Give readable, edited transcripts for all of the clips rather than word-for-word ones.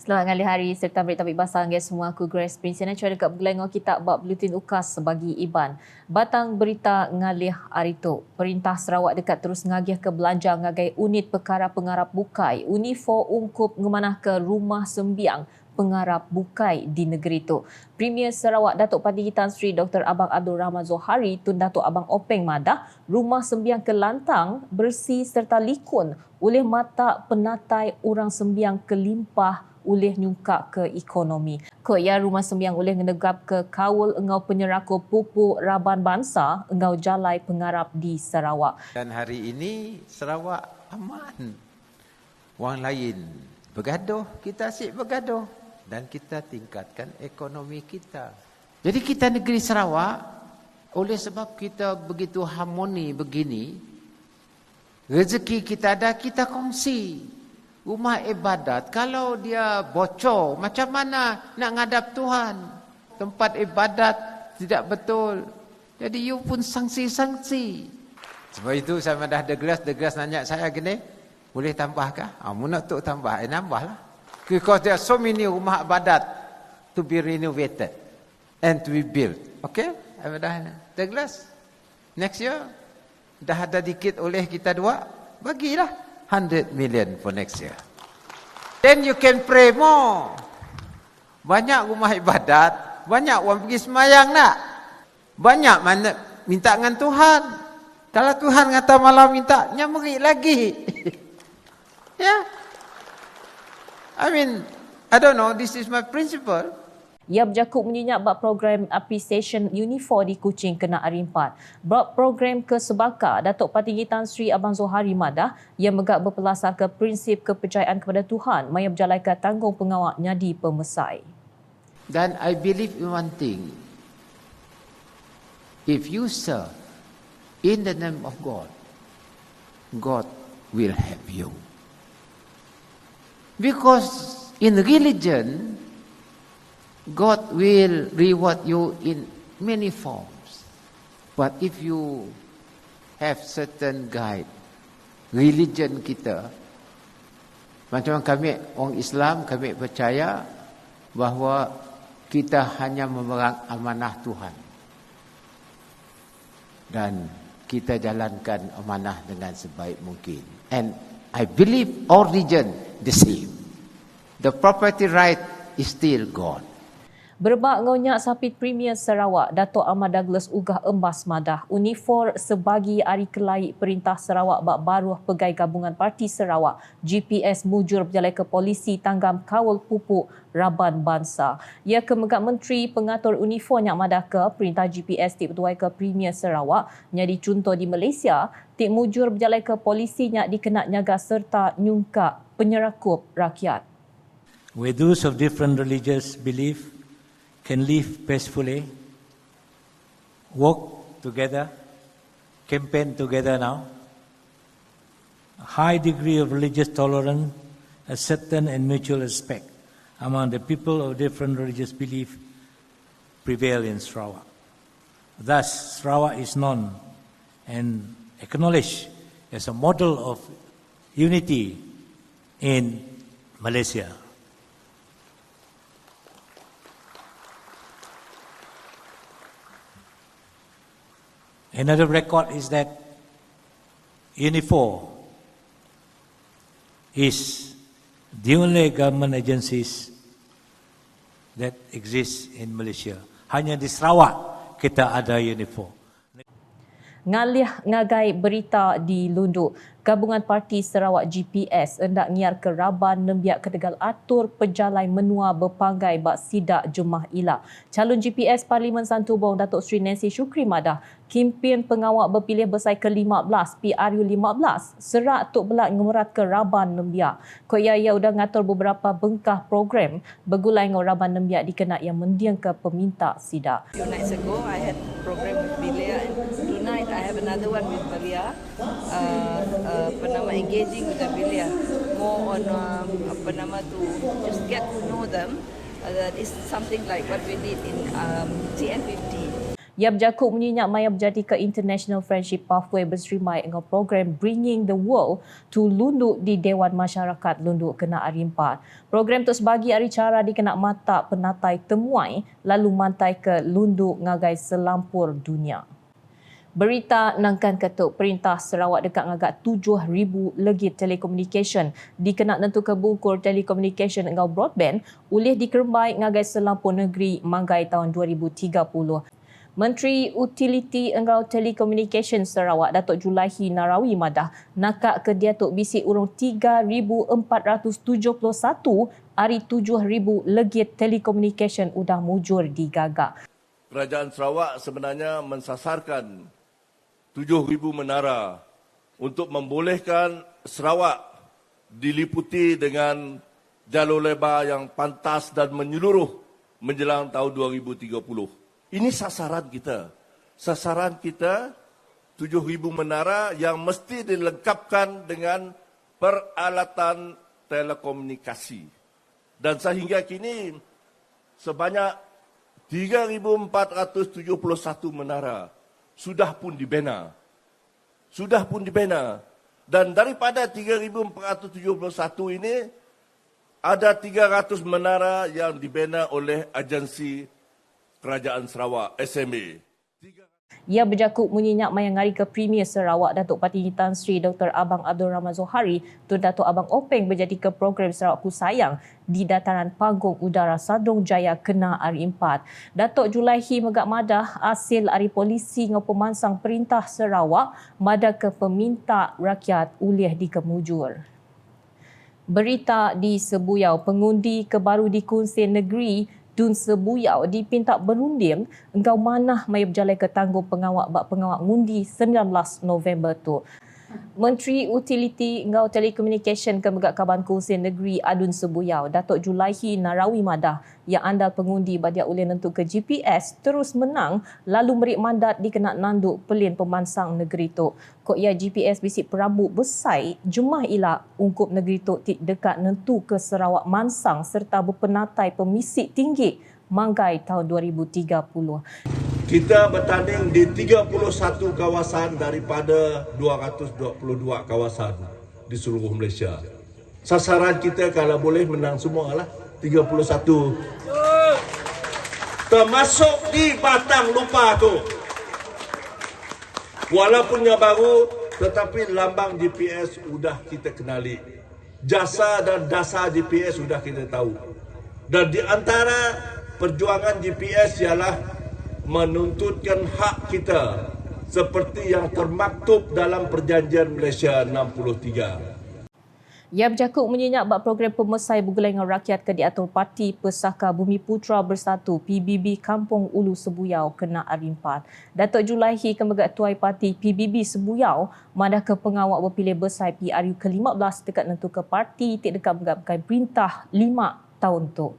Selamat ngali hari serta berita topik basah guys semua. Aku Grace Prince yang cuba dekat bergelengor kita bab Blutin Ukas bagi Iban. Batang berita ngalih arito. Perintah Sarawak dekat terus ngagih ke belanja ngagai unit perkara pengarap bukai. Unifor ungkup ngemanah ke rumah sembiang pengarap bukai di negeri itu. Premier Sarawak Datuk Parti Tan Sri Dr. Abang Abdul Rahman Zohari tun Datuk Abang Openg Madah rumah sembiang kelantang bersih serta likun oleh mata penatai orang sembiang kelimpah oleh nyungkak ke ekonomi. Ko ya rumah sembiang oleh ngenegap ke kawul engau penyerako pupuk Raban Bangsa engau jalai pengarap di Sarawak. Dan hari ini Sarawak aman. Orang lain bergaduh, kita asyik bergaduh. Dan kita tingkatkan ekonomi kita. Jadi kita negeri Sarawak, oleh sebab kita begitu harmoni begini, rezeki kita ada, kita kongsi. Rumah ibadat, kalau dia bocor, macam mana nak ngadap Tuhan? Tempat ibadat tidak betul. Jadi you pun sanksi-sanksi. Sebab itu saya dah Degas nanya saya gini, boleh tambahkah? Mu nak tu tambah, nambahlah. Because there are so many rumah ibadat to be renovated and to be built. Okay? Saya dah Degas. Next year, dah ada dikit oleh kita dua, bagilah 100 million for next year. Then you can pray more. Banyak rumah ibadat, banyak orang pergi semayang nak. Banyak mana minta dengan Tuhan. Kalau Tuhan kata malam minta, nyamrik lagi. Yeah. I mean, I don't know, this is my principle. Ia berjakut menyenyak bab program appreciation Unifor di Kuching kena hari 4. Bab program ke Sebaka, Datuk Parti Tan Sri Abang Zohari Madah yang megak berpelasar ke prinsip kepercayaan kepada Tuhan maya berjalaikan tanggung pengawak nyadi pemesai. Dan I believe in one thing. If you serve in the name of God, God will help you. Because in religion, God will reward you in many forms. But if you have certain guide, religion kita, macam kami orang Islam, kami percaya bahawa kita hanya memegang amanah Tuhan. Dan kita jalankan amanah dengan sebaik mungkin. And I believe all religion the same. The property right is still God. Berbak ngonyak sapit Premier Sarawak, Datuk Ahmad Douglas ugah embas madah. Unifor sebagi hari kelai Perintah Sarawak bak baruh pegai gabungan Parti Sarawak, GPS mujur berjalai ke polisi tanggam kawal pupuk Raban Bangsa. Ia ke megak Menteri Pengatur Unifor nyak madah ke Perintah GPS tik bertuai ke Premier Sarawak nyadi contoh di Malaysia, tik mujur berjalai ke polisi nyak dikenak nyaga serta nyungkak penyerakup rakyat. Where those of different religious belief can live peacefully, work together, campaign together now. A high degree of religious tolerance, acceptance and mutual respect among the people of different religious belief prevail in Sarawak. Thus, Sarawak is known and acknowledged as a model of unity in Malaysia. Another record is that Unifor is the only government agencies that exist in Malaysia. Hanya di Sarawak kita ada Unifor. Ngalih ngagai berita di Lunduk, Gabungan Parti Sarawak GPS hendak ngiar ke Raban nembiak ketegal atur pejalai menua berpanggai bak sidak Jumah Ila. Calon GPS Parlimen Santubong Datuk Sri Nancy Shukri Madah, kempen pengawak berpilih bersai ke-15 PRU15 serak tuk belak ngemerat ke Raban nembiak. Ko ia udah ngatur beberapa bengkah program bergulai ngau Raban nembiak dikenak yang mendiang ke peminta sidak. Few nights ago, I had program with Belia, and tonight I have another one with Belia. Engaging with the Belia, more on to just get to know them. That is something like what we did in TN50. Ia berjakuk menyenyak maya berjadi ke International Friendship Pathway berserimai dengan program Bringing the World to Lunduk di Dewan Masyarakat Lunduk Kena Arimpat. Program tu sebagi hari cara dikenak mata penatai temuai lalu mantai ke Lunduk ngagai selampur dunia. Berita nangkan ketuk Perintah Sarawak dekat ngagak 7,000 legit telekomunikasi dikenak nentu ke bungkur telekomunikasi engau broadband ulih dikerembai ngagai selampur negeri manggai tahun 2030. Menteri Utiliti Engau Telekomunikasi Sarawak Datuk Julaihi Narawi madah nakak ke Diatuk Bisik urung 3,471 hari 7,000 legit telekomunikasi udah mujur digagak. Kerajaan Sarawak sebenarnya mensasarkan 7,000 menara untuk membolehkan Sarawak diliputi dengan jalur lebar yang pantas dan menyeluruh menjelang tahun 2030. Ini sasaran kita. Sasaran kita 7,000 menara yang mesti dilengkapkan dengan peralatan telekomunikasi. Dan sehingga kini sebanyak 3,471 menara sudah pun dibina. Dan daripada 3,471 ini, ada 300 menara yang dibina oleh agensi Kerajaan Sarawak, SMA. Ia berjakuk menyenyak mayang hari ke Premier Sarawak Datuk Parti Tan Sri Dr. Abang Abdul Rahman Zohari Tun Datuk Abang Openg berjadi ke program Sarawak Ku Sayang di dataran panggung udara Sadong Jaya Kena Hari 4. Datuk Julaihi megak madah hasil hari polisi ngau pemansang Perintah Sarawak madah ke peminta rakyat ulih dikemujur. Berita di Sebuyau, pengundi kebaru di Kunsir Negeri Dun Sebuyau dipinta berunding engkau manah mai berjalan ke tanggung pengawak ngundi 19 November tu. Menteri Utiliti Engau Telekomunikasi ke Megak Kaban Kunsir Negeri Adun Sebuyau, Datuk Julaihi Narawi madah yang andal pengundi badia ulih nentu ke GPS terus menang lalu merik mandat dikenak nanduk pelin pemansang negeri tu. Kok ia GPS bisik perambut besai jemah ila ungkup negeri tu dekat nentu ke Sarawak mansang serta berpenatai pemisik tinggi manggai tahun 2030. Kita bertanding di 31 kawasan daripada 222 kawasan di seluruh Malaysia. Sasaran kita kalau boleh menang semua lah 31. Termasuk di Batang Lupa tu. Walaupunnya baru tetapi lambang GPS sudah kita kenali. Jasa dan dasar GPS sudah kita tahu. Dan di antara perjuangan GPS ialah menuntutkan hak kita seperti yang termaktub dalam Perjanjian Malaysia 63. Ia berjakuk menyenyak bab program pemesai bergulai dengan rakyat ke diatur Parti Pesaka Bumi Putra Bersatu PBB Kampung Ulu Sebuyau Kena Hari 4. Datuk Julaihi Kemegat Tuai Parti PBB Sebuyau madah ke pengawak berpilih besar PRU ke-15 dekat nentu ke parti dekat menggapai perintah 5 tahun tu.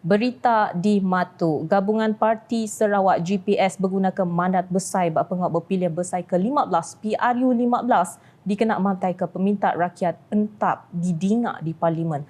Berita di Matu, Gabungan Parti Sarawak GPS bergunakan mandat besar bak pengawak berpilihan besar ke-15 PRU 15 dikenak mantai ke peminta rakyat entap didingak di Parlimen.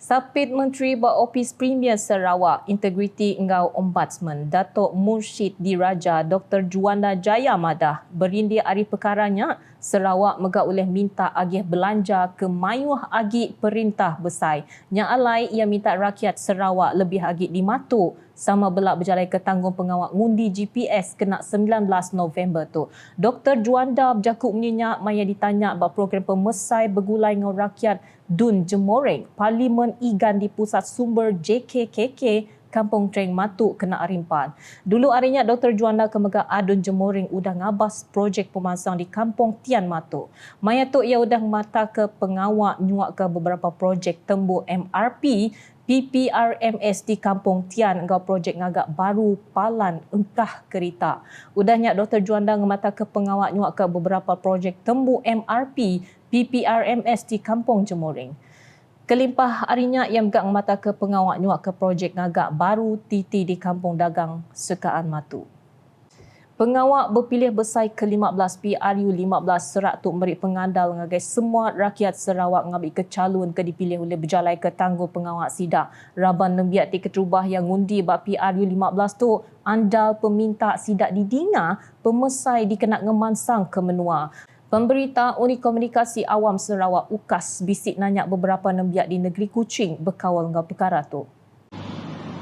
Sapit Menteri Office Premier Sarawak Integriti Engau Ombudsman Datuk Mursyid Diraja Dr. Juanda Jaya madah berindir hari perkaranya Sarawak megak oleh minta agih belanja ke mayuh agih perintah besar. Yang alai ia minta rakyat Sarawak lebih agih dimatuk sama belak berjalan ke tanggung pengawak ngundi GPS kena 19 November tu. Dr. Juanda berjakuk menyenyak maya ditanya bab program pemesai bergulai dengan rakyat Dun Jemoreng, Parlimen Igan di Pusat Sumber JKKK, Kampung Treng Matuk Kena Arimpan. Dulu harinya Dr. Juanda Kemegak Adun Jemoreng udah ngabas projek pemansang di Kampung Tian Matuk. Maya tu ia udah mata ke pengawak nyuak ke beberapa projek tembuk MRP PPRMS di Kampung Tian engkau projek ngagak baru palan engkah kereta. Udahnya Dr. Juanda ngemata ke pengawak nyuak ke beberapa projek tembuk MRP PPRMS di Kampung Jemoreng. Kelimpah harinya yang megak ngemata ke pengawak nyuak ke projek ngagak baru titi di Kampung Dagang Sekaan Matu. Pengawak berpilih bersai ke-15 PRU15 serak tuk merik pengandal ngagai semua rakyat Sarawak ngambil kecalon ke dipilih oleh berjalai ke tangguh pengawak sidang. Raban nembiak ti keterubah yang ngundi bak PRU15 tu andal peminta sidak didinga pemesai dikenak ngemansang ke menua. Pemberita Unit Komunikasi Awam Sarawak UKAS bisik nanyak beberapa nembiak di negeri Kuching berkawal dengan perkara tu.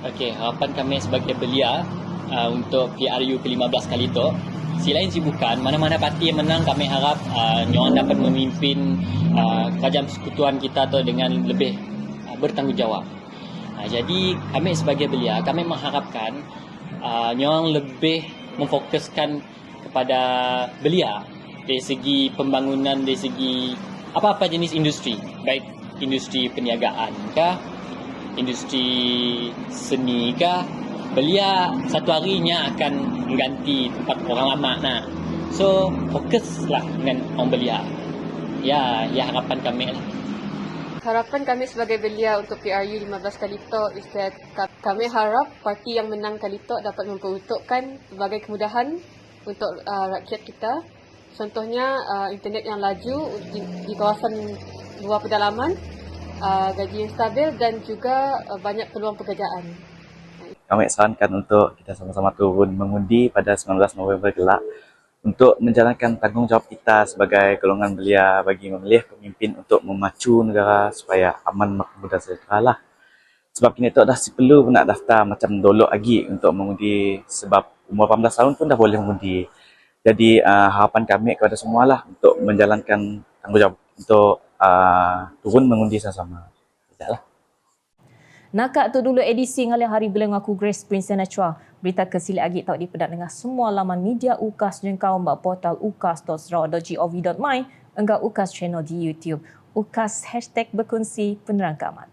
Okey, harapan kami sebagai belia untuk PRU ke-15 kali tu, selain sibukan, mana-mana parti yang menang kami harap nyorang dapat memimpin kerajaan persekutuan kita tu dengan lebih bertanggungjawab. Jadi kami sebagai belia, kami mengharapkan nyorang lebih memfokuskan kepada belia dari segi pembangunan, dari segi apa-apa jenis industri, baik industri perniagaan kah, industri seni kah. Belia satu harinya akan mengganti tempat orang lama nak. So fokuslah dengan orang belia. Ya harapan kami lah. Harapan kami sebagai belia untuk PRU 15 kali itu is that kami harap parti yang menang kali itu dapat memperuntukkan berbagai kemudahan untuk rakyat kita. Contohnya internet yang laju di kawasan luar pedalaman, gaji yang stabil dan juga banyak peluang pekerjaan. Kami sarankan untuk kita sama-sama turun mengundi pada 19 November kelak untuk menjalankan tanggungjawab kita sebagai golongan belia bagi memilih pemimpin untuk memacu negara supaya aman makmur dan sejahtera lah. Sebab kini tak dah si perlu pun nak daftar macam dolok lagi untuk mengundi sebab umur 18 tahun pun dah boleh mengundi. Jadi harapan kami kepada semua lah untuk menjalankan tanggungjawab untuk turun mengundi sama-sama. Sekejaplah. Nakak tu dulu edisi ngalih hari bila aku Grace Prince Nachwa. Berita kesili agi tak dipedat dengan semua laman media UKAS jengkau mbak portal ukas.sarawak.gov.my enggak UKAS channel di YouTube. UKAS #berkongsi penerang kamat.